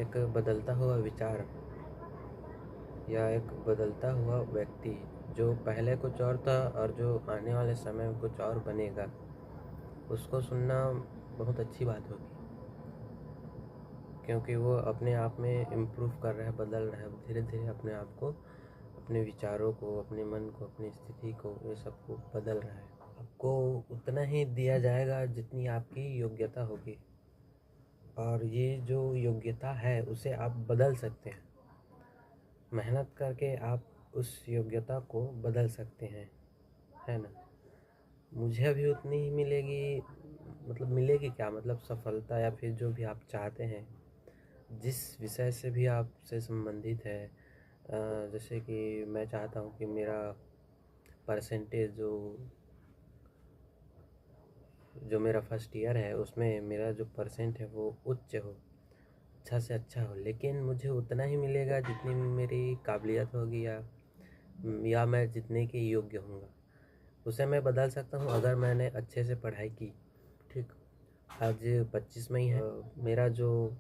एक बदलता हुआ विचार या एक बदलता हुआ व्यक्ति जो पहले कुछ और था और जो आने वाले समय में कुछ और बनेगा, उसको सुनना बहुत अच्छी बात होगी, क्योंकि वो अपने आप में इम्प्रूव कर रहा है, बदल रहा है धीरे धीरे अपने आप को, अपने विचारों को, अपने मन को, अपनी स्थिति को, ये सब को बदल रहा है। आपको उतना ही दिया जाएगा जितनी आपकी योग्यता होगी, और ये जो योग्यता है उसे आप बदल सकते हैं। मेहनत करके आप उस योग्यता को बदल सकते हैं, है ना। मुझे अभी उतनी ही मिलेगी, मतलब मिलेगी क्या, मतलब सफलता या फिर जो भी आप चाहते हैं, जिस विषय से भी आपसे संबंधित है। जैसे कि मैं चाहता हूँ कि मेरा परसेंटेज जो मेरा फर्स्ट ईयर है उसमें मेरा जो परसेंट है वो उच्च हो, अच्छा से अच्छा हो, लेकिन मुझे उतना ही मिलेगा जितनी मेरी काबिलियत होगी या मैं जितने के योग्य होऊंगा। उसे मैं बदल सकता हूँ अगर मैंने अच्छे से पढ़ाई की। ठीक, आज 25 मई है, मेरा जो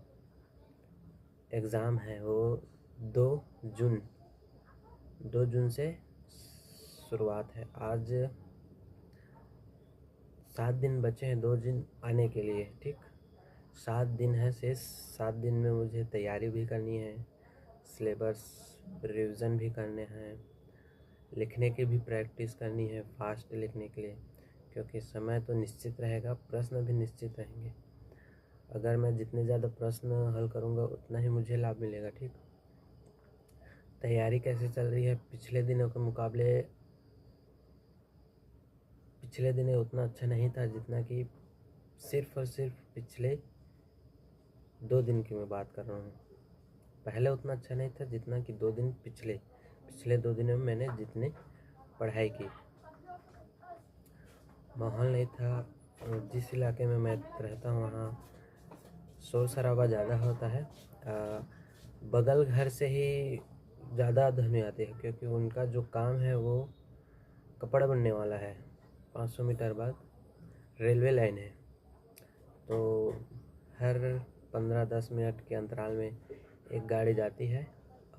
एग्ज़ाम है वो 2 जून 2 जून से शुरुआत है। आज 7 दिन बचे हैं 2 दिन आने के लिए। ठीक, 7 दिन है शेष। 7 दिन में मुझे तैयारी भी करनी है, सिलेबस रिवीजन भी करने हैं, लिखने की भी प्रैक्टिस करनी है फास्ट लिखने के लिए, क्योंकि समय तो निश्चित रहेगा, प्रश्न भी निश्चित रहेंगे। अगर मैं जितने ज़्यादा प्रश्न हल करूँगा उतना ही मुझे लाभ मिलेगा। ठीक, तैयारी कैसे चल रही है? पिछले दिनों के मुकाबले पिछले दिनों उतना अच्छा नहीं था जितना कि सिर्फ और सिर्फ पिछले 2 दिन की मैं बात कर रहा हूँ। पहले उतना अच्छा नहीं था जितना कि 2 दिन पिछले 2 दिनों में मैंने जितने पढ़ाई की। माहौल नहीं था, जिस इलाके में मैं रहता हूँ वहाँ शोर शराबा ज़्यादा होता है। बगल घर से ही ज़्यादा ध्वनि आती है, क्योंकि उनका जो काम है वो कपड़ा बनने वाला है। 500 मीटर बाद रेलवे लाइन है, तो हर 15-10 मिनट के अंतराल में एक गाड़ी जाती है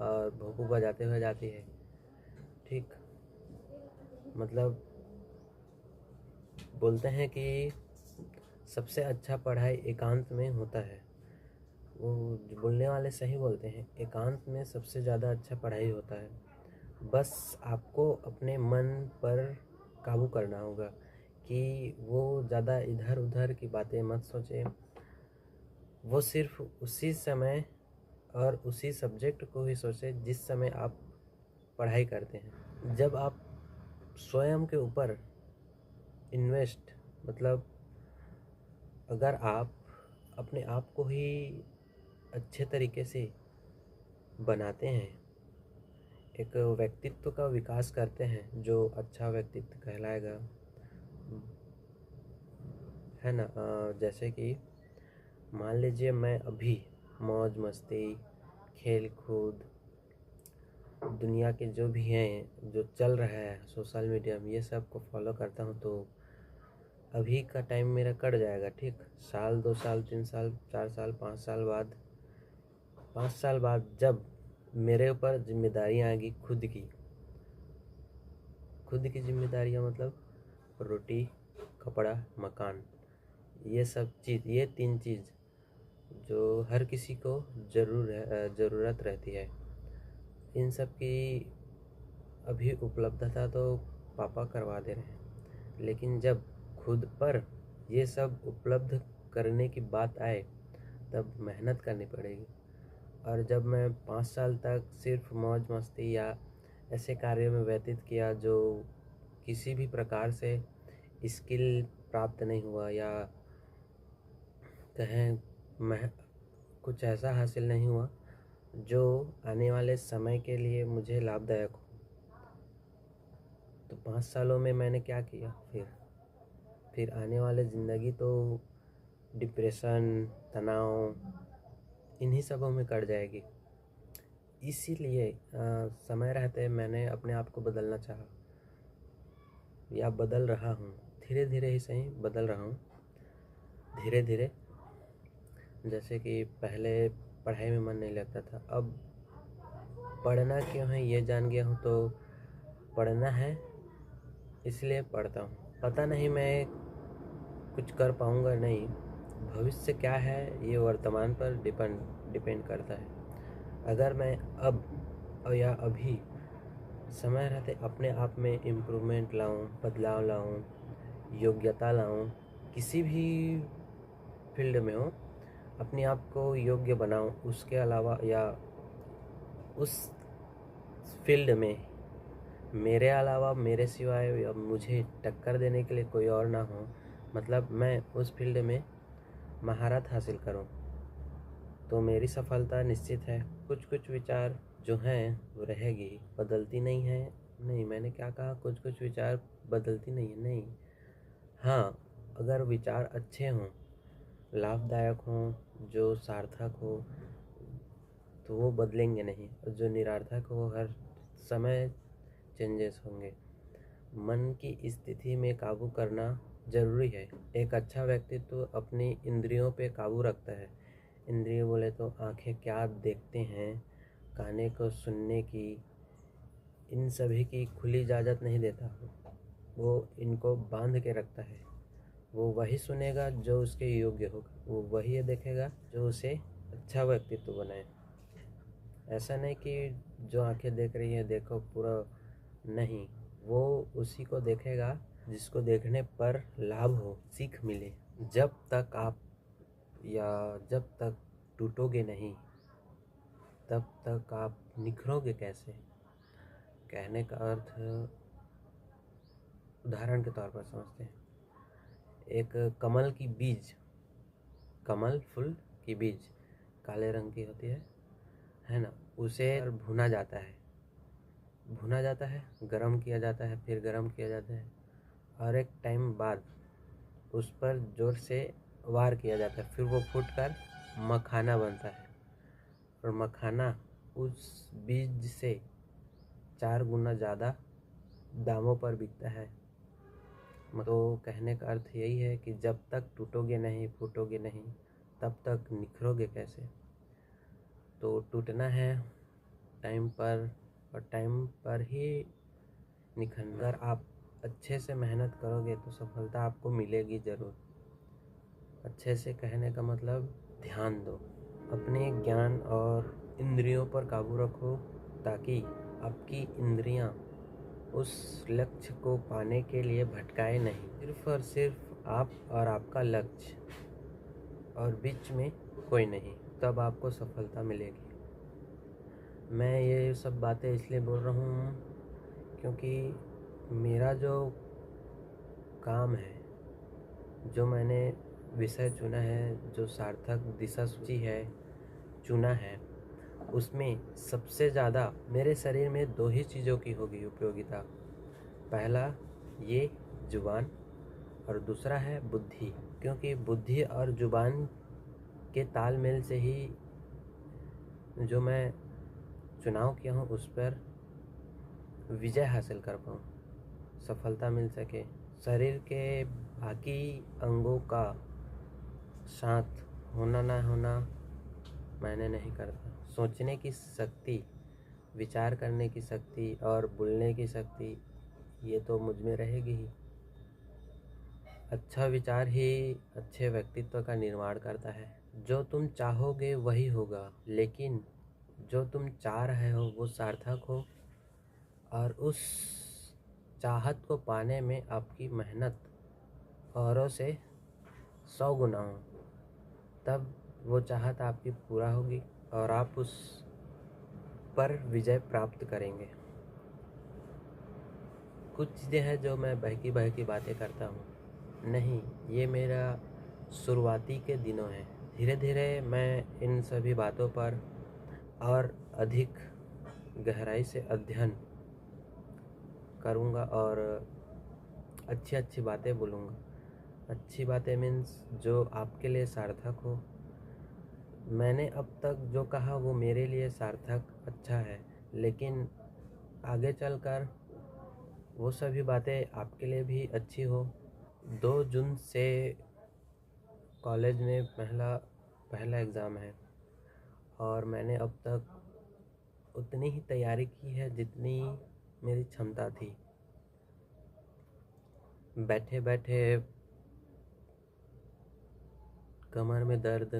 और भोंपू बजाते हुए जाती है। ठीक, मतलब बोलते हैं कि सबसे अच्छा पढ़ाई एकांत में होता है। वो जो बोलने वाले सही बोलते हैं, एकांत में सबसे ज़्यादा अच्छा पढ़ाई होता है। बस आपको अपने मन पर काबू करना होगा कि वो ज़्यादा इधर उधर की बातें मत सोचें। वो सिर्फ उसी समय और उसी सब्जेक्ट को ही सोचें जिस समय आप पढ़ाई करते हैं। जब आप स्वयं के ऊपर इन्वेस्ट, मतलब अगर आप अपने आप को ही अच्छे तरीके से बनाते हैं, एक व्यक्तित्व का विकास करते हैं जो अच्छा व्यक्तित्व कहलाएगा, है ना। जैसे कि मान लीजिए मैं अभी मौज मस्ती, खेल कूद, दुनिया के जो भी हैं, जो चल रहा है सोशल मीडिया में, ये सब को फॉलो करता हूँ, तो अभी का टाइम मेरा कट जाएगा। ठीक, साल 2 साल 3 साल 4 साल 5 साल बाद जब मेरे ऊपर जिम्मेदारियाँ आएगी खुद की जिम्मेदारियाँ, मतलब रोटी, कपड़ा, मकान, ये सब चीज़, ये 3 चीज़ जो हर किसी को ज़रूरत रहती है, इन सब की अभी उपलब्धता तो पापा करवा दे रहे हैं, लेकिन जब खुद पर ये सब उपलब्ध करने की बात आए तब मेहनत करनी पड़ेगी। और जब मैं 5 साल तक सिर्फ मौज मस्ती या ऐसे कार्यों में व्यतीत किया जो किसी भी प्रकार से स्किल प्राप्त नहीं हुआ, या कहें मैं कुछ ऐसा हासिल नहीं हुआ जो आने वाले समय के लिए मुझे लाभदायक हो, तो 5 सालों में मैंने क्या किया? फिर आने वाले ज़िंदगी तो डिप्रेशन, तनाव, इन्हीं सबों में कट जाएगी। इसीलिए समय रहते मैंने अपने आप को बदलना चाहा, या बदल रहा हूँ, धीरे धीरे ही सही बदल रहा हूँ, धीरे धीरे। जैसे कि पहले पढ़ाई में मन नहीं लगता था। अब पढ़ना क्यों है ये जान गया हूँ, तो पढ़ना है इसलिए पढ़ता हूँ। पता नहीं मैं कुछ कर पाऊँगा नहीं, भविष्य क्या है ये वर्तमान पर डिपेंड करता है। अगर मैं अब या अभी समय रहते अपने आप में इम्प्रूवमेंट लाऊं, बदलाव लाऊं, योग्यता लाऊं, किसी भी फील्ड में हो, अपने आप को योग्य बनाऊं, उसके अलावा या उस फील्ड में मेरे अलावा, मेरे सिवाय या मुझे टक्कर देने के लिए कोई और ना हो, मतलब मैं उस फील्ड में महारत हासिल करूं, तो मेरी सफलता निश्चित है। कुछ कुछ विचार जो हैं वो रहेगी, बदलती नहीं है। नहीं, मैंने क्या कहा, कुछ कुछ विचार बदलती नहीं है, नहीं। हाँ, अगर विचार अच्छे हों, लाभदायक हों, जो सार्थक हो, तो वो बदलेंगे नहीं, और जो निरर्थक हो हर समय चेंजेस होंगे। मन की स्थिति में काबू करना जरूरी है। एक अच्छा व्यक्तित्व अपनी इंद्रियों पे काबू रखता है। इंद्रिय बोले तो आंखें क्या देखते हैं, काने को सुनने की, इन सभी की खुली इजाज़त नहीं देता, वो इनको बांध के रखता है। वो वही सुनेगा जो उसके योग्य होगा, वो वही देखेगा जो उसे अच्छा व्यक्तित्व बनाए। ऐसा नहीं कि जो आंखें देख रही है देखो पूरा, नहीं, वो उसी को देखेगा जिसको देखने पर लाभ हो, सीख मिले। जब तक टूटोगे नहीं, तब तक आप निखरोगे कैसे। कहने का अर्थ उदाहरण के तौर पर समझते हैं। एक कमल की बीज, कमल फूल की बीज काले रंग की होती है ना, उसे भुना जाता है, गरम किया जाता है, फिर गरम किया जाता है, और एक टाइम बाद उस पर जोर से वार किया जाता है, फिर वो फूटकर मखाना बनता है, और मखाना उस बीज से 4 गुना ज़्यादा दामों पर बिकता है। तो कहने का अर्थ यही है कि जब तक टूटोगे नहीं, फूटोगे नहीं, तब तक निखरोगे कैसे। तो टूटना है टाइम पर, और टाइम पर ही निखरना। अगर आप अच्छे से मेहनत करोगे तो सफलता आपको मिलेगी ज़रूर। अच्छे से कहने का मतलब ध्यान दो, अपने ज्ञान और इंद्रियों पर काबू रखो, ताकि आपकी इंद्रियां उस लक्ष्य को पाने के लिए भटकाए नहीं। सिर्फ और सिर्फ आप और आपका लक्ष्य, और बीच में कोई नहीं, तब आपको सफलता मिलेगी। मैं ये सब बातें इसलिए बोल रहा हूँ क्योंकि मेरा जो काम है, जो मैंने विषय चुना है, जो सार्थक दिशा सूची है चुना है, उसमें सबसे ज़्यादा मेरे शरीर में 2 ही चीज़ों की होगी उपयोगिता। पहला ये जुबान, और दूसरा है बुद्धि। क्योंकि बुद्धि और जुबान के तालमेल से ही जो मैं चुनाव किया हूँ उस पर विजय हासिल कर पाऊँ, सफलता मिल सके। शरीर के बाकी अंगों का साथ होना ना होना मैंने नहीं करता। सोचने की शक्ति, विचार करने की शक्ति और बोलने की शक्ति, ये तो मुझ में रहेगी ही। अच्छा विचार ही अच्छे व्यक्तित्व का निर्माण करता है। जो तुम चाहोगे वही होगा, लेकिन जो तुम चाह रहे हो वो सार्थक हो, और उस चाहत को पाने में आपकी मेहनत औरों से 100 गुना हो, तब वो चाहत आपकी पूरा होगी और आप उस पर विजय प्राप्त करेंगे। कुछ चीज़ें हैं जो मैं बहकी बातें करता हूँ, नहीं, ये मेरा शुरुआती के दिनों हैं। धीरे धीरे मैं इन सभी बातों पर और अधिक गहराई से अध्ययन करूँगा और अच्छी बातें बोलूँगा। अच्छी बातें मीन्स जो आपके लिए सार्थक हो। मैंने अब तक जो कहा वो मेरे लिए सार्थक, अच्छा है, लेकिन आगे चलकर वो सभी बातें आपके लिए भी अच्छी हो। 2 जून से कॉलेज में पहला एग्ज़ाम है, और मैंने अब तक उतनी ही तैयारी की है जितनी मेरी क्षमता थी। बैठे बैठे कमर में दर्द,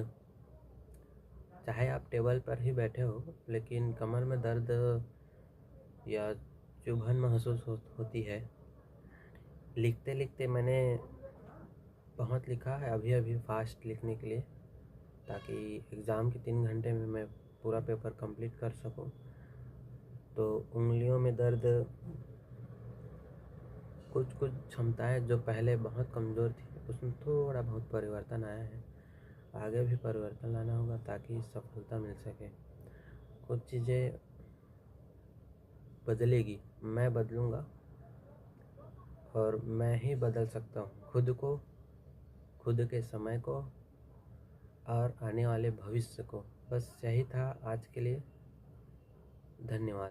चाहे आप टेबल पर ही बैठे हो लेकिन कमर में दर्द या चुभन महसूस होती है। लिखते लिखते मैंने बहुत लिखा है अभी अभी फास्ट लिखने के लिए, ताकि एग्ज़ाम के 3 घंटे में मैं पूरा पेपर कंप्लीट कर सकूं। तो उंगलियों में दर्द, कुछ कुछ क्षमताएं जो पहले बहुत कमज़ोर थी उसमें थोड़ा बहुत परिवर्तन आया है। आगे भी परिवर्तन लाना होगा ताकि सफलता मिल सके। कुछ चीज़ें बदलेगी, मैं बदलूँगा और मैं ही बदल सकता हूँ खुद को, खुद के समय को और आने वाले भविष्य को। बस यही था आज के लिए। धन्यवाद।